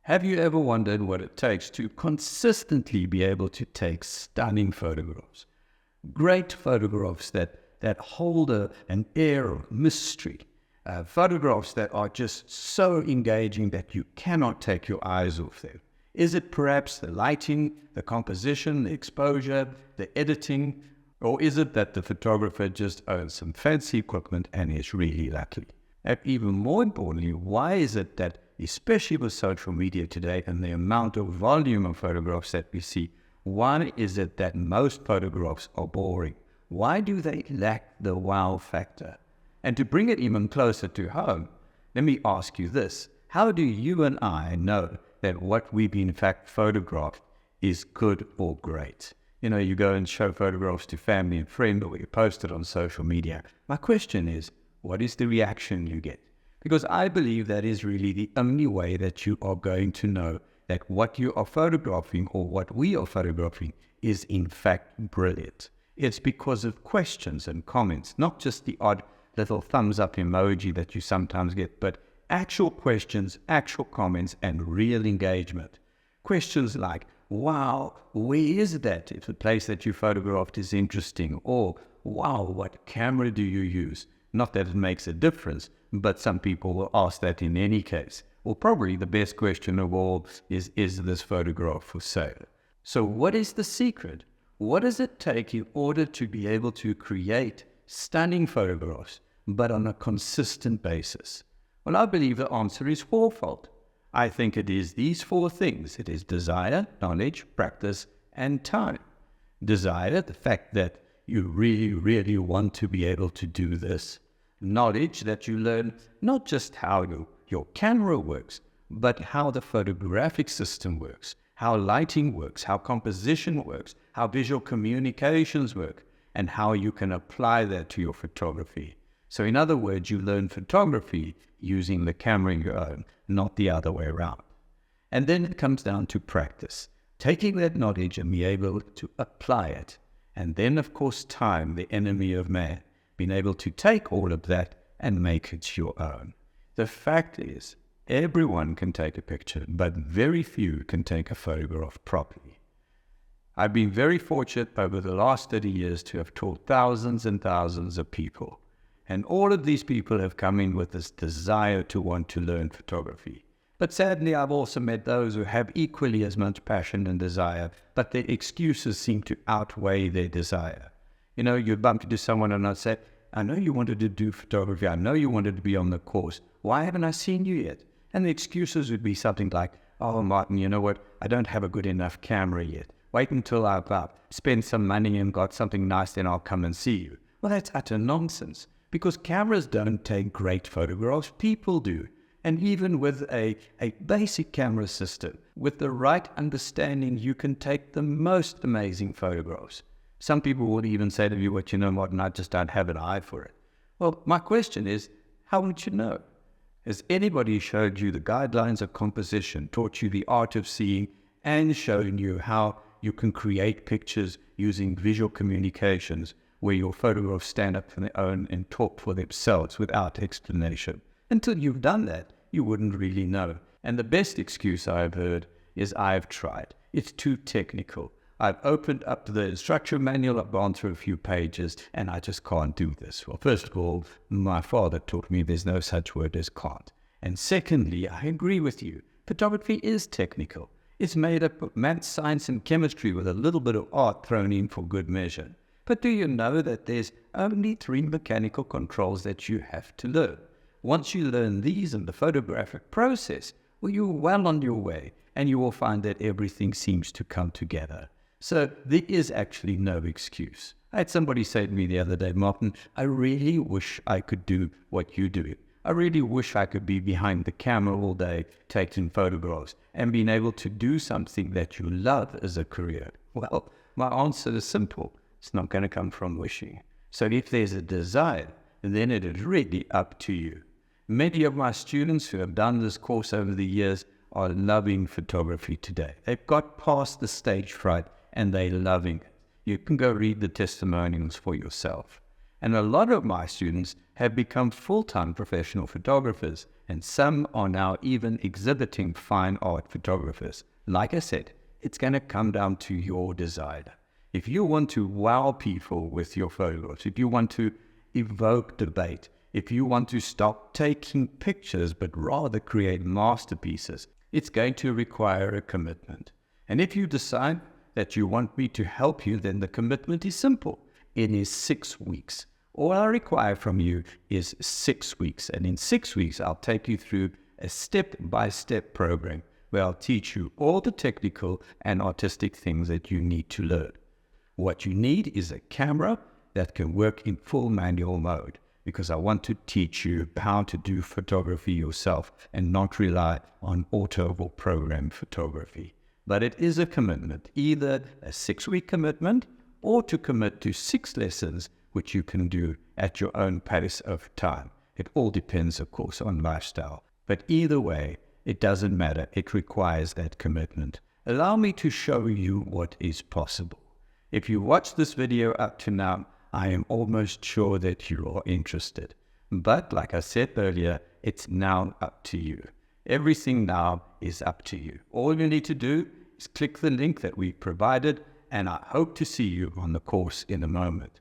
Have you ever wondered what it takes to consistently be able to take stunning photographs? Great photographs that hold an air of mystery. Photographs that are just so engaging that you cannot take your eyes off them. Is it perhaps the lighting, the composition, the exposure, the editing, or is it that the photographer just owns some fancy equipment and is really lucky? And even more importantly, why is it that, especially with social media today and the amount of volume of photographs that we see, why is it that most photographs are boring? Why do they lack the wow factor? And to bring it even closer to home, let me ask you this. How do you and I know that what we've in fact photographed is good or great? You know, you go and show photographs to family and friends, or you post it on social media. My question is, what is the reaction you get? Because I believe that is really the only way that you are going to know that what you are photographing or what we are photographing is in fact brilliant. It's because of questions and comments, not just the odd little thumbs up emoji that you sometimes get, but actual questions, actual comments, and real engagement. Questions like, wow, where is that if the place that you photographed is interesting? Or, wow, what camera do you use? Not that it makes a difference, but some people will ask that in any case. Or probably the best question of all is this photograph for sale? So what is the secret? What does it take in order to be able to create stunning photographs, but on a consistent basis? Well, I believe the answer is fourfold. I think it is these four things. It is desire, knowledge, practice, and time. Desire, the fact that you really, really want to be able to do this. Knowledge, that you learn not just how your camera works, but how the photographic system works, how lighting works, how composition works, how visual communications work, and how you can apply that to your photography. So in other words, you learn photography using the camera you own, not the other way around. And then it comes down to practice, taking that knowledge and be able to apply it. And then, of course, time, the enemy of man, being able to take all of that and make it your own. The fact is, everyone can take a picture, but very few can take a photograph properly. I've been very fortunate over the last 30 years to have taught thousands and thousands of people. And all of these people have come in with this desire to want to learn photography. But sadly, I've also met those who have equally as much passion and desire, but their excuses seem to outweigh their desire. You know, you bump into someone and I say, I know you wanted to do photography. I know you wanted to be on the course. Why haven't I seen you yet? And the excuses would be something like, oh, Martin, you know what? I don't have a good enough camera yet. Wait until I've spent some money and got something nice, then I'll come and see you. Well, that's utter nonsense, because cameras don't take great photographs. People do. And even with a basic camera system, with the right understanding, you can take the most amazing photographs. Some people would even say to you, you know, Martin, I just don't have an eye for it. Well, my question is, how would you know? Has anybody showed you the guidelines of composition, taught you the art of seeing, and shown you how you can create pictures using visual communications where your photographs stand up on their own and talk for themselves without explanation? Until you've done that, you wouldn't really know. And the best excuse I've heard is, I've tried. It's too technical. I've opened up the instruction manual, I've gone through a few pages, and I just can't do this. Well, first of all, my father taught me there's no such word as can't. And secondly, I agree with you. Photography is technical. It's made up of math, science, and chemistry with a little bit of art thrown in for good measure. But do you know that there's only 3 mechanical controls that you have to learn? Once you learn these in the photographic process, well, you're well on your way, and you will find that everything seems to come together. So there is actually no excuse. I had somebody say to me the other day, Martin, I really wish I could do what you do. I really wish I could be behind the camera all day taking photographs and being able to do something that you love as a career. Well, my answer is simple. It's not going to come from wishing. So if there's a desire, then it is really up to you. Many of my students who have done this course over the years are loving photography today. They've got past the stage fright and they're loving it. You can go read the testimonials for yourself. And a lot of my students have become full-time professional photographers, and some are now even exhibiting fine art photographers. Like I said, it's going to come down to your desire. If you want to wow people with your photographs, if you want to evoke debate, if you want to stop taking pictures but rather create masterpieces, it's going to require a commitment. And if you decide that you want me to help you, then the commitment is simple. It is 6 weeks. All I require from you is 6 weeks. And in 6 weeks, I'll take you through a step-by-step program where I'll teach you all the technical and artistic things that you need to learn. What you need is a camera that can work in full manual mode, because I want to teach you how to do photography yourself and not rely on auto or program photography. But it is a commitment, either a 6-week commitment or to commit to 6 lessons, which you can do at your own pace of time. It all depends, of course, on lifestyle. But either way, it doesn't matter. It requires that commitment. Allow me to show you what is possible. If you watched this video up to now, I am almost sure that you are interested. But like I said earlier, it's now up to you. Everything now is up to you. All you need to do is click the link that we provided, and I hope to see you on the course in a moment.